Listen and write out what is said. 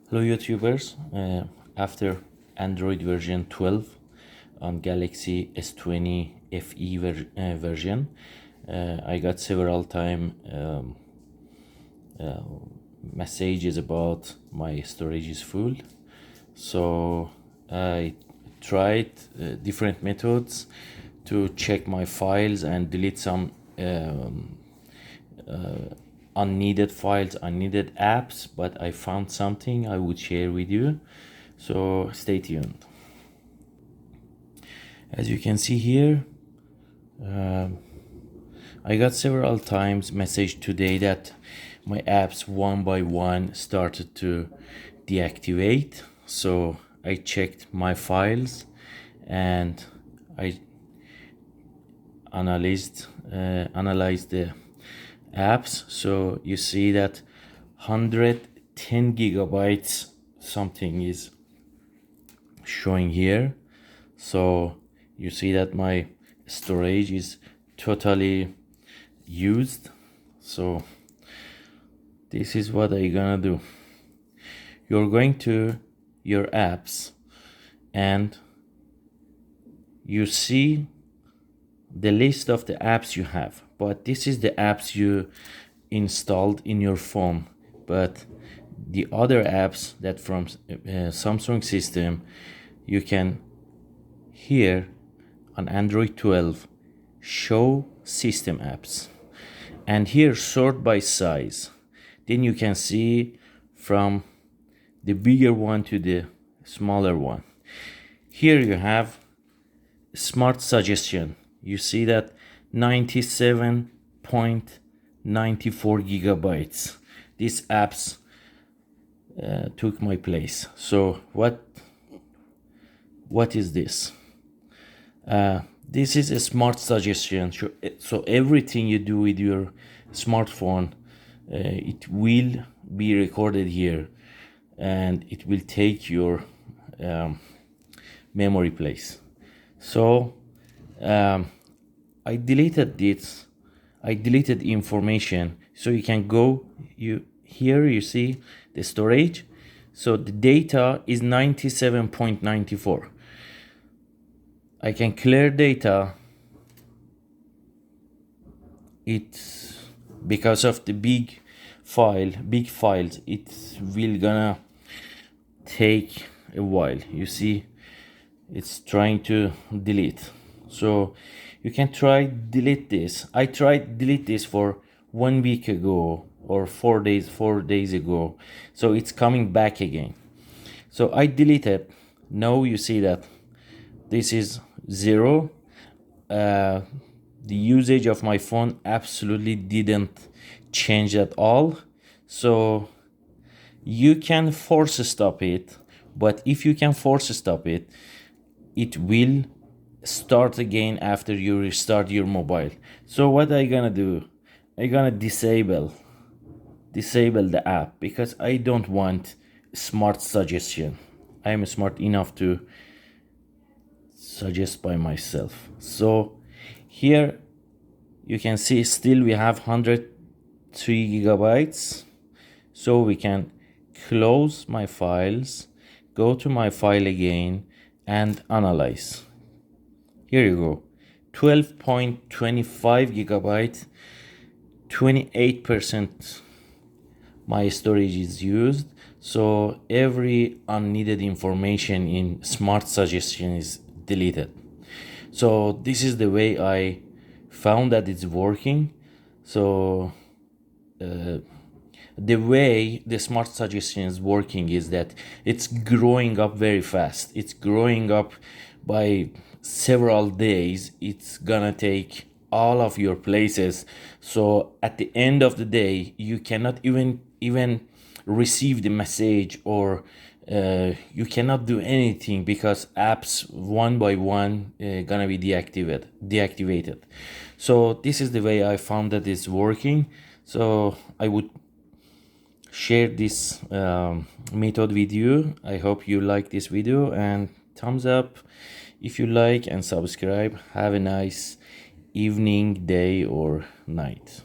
Hello YouTubers, after Android version 12 on Galaxy S20 FE version, I got several messages about my storage is full. So I tried different methods to check my files and delete some unneeded files, unneeded apps, but I found something I would share with you, so stay tuned. As you can see here, I got several times message today that my apps one by one started to deactivate. So I checked my files and I analyzed the apps. So you see that 110 gigabytes something is showing here. So you see that my storage is totally used. So this is what I'm gonna do. You're going to your apps and you see the list of the apps you have, but this is the apps you installed in your phone. But the other apps that from Samsung system, you can here on Android 12 show system apps, and here sort by size. Then you can see from the bigger one to the smaller one. Here you have smart suggestion. You see that 97.94 gigabytes. These apps took my place. So what is this? This is a smart suggestion. So everything you do with your smartphone, it will be recorded here, and it will take your memory place. So I deleted this. I deleted information. So you can go. Here you see the storage. So the data is 97.94. I can clear data. It's because of the big files. It will gonna take a while. You see, it's trying to delete. So you can try delete this. I tried delete this for 1 week ago or 4 days ago. So it's coming back again. So I deleted. Now you see that this is 0. The usage of my phone absolutely didn't change at all. So you can force stop it, but if you can force stop it, it will start again after you restart your mobile. So what I gonna do, I gonna disable the app, because I don't want smart suggestion. I am smart enough to suggest by myself. So here you can see still we have 103 gigabytes. So we can close my files, go to my file again and analyze. Here you go, 12.25 gigabyte, 28% my storage is used. So every unneeded information in smart suggestion is deleted. So this is the way I found that it's working. So the way the smart suggestion is working is that it's growing up very fast. It's growing up by several days. It's gonna take all of your places. So at the end of the day, you cannot even receive the message, or you cannot do anything, because apps one by one gonna be deactivated. So this is the way I found that it's working. So I would share this method with you. I hope you like this video, and thumbs up if you like, and subscribe. Have a nice evening, day or night.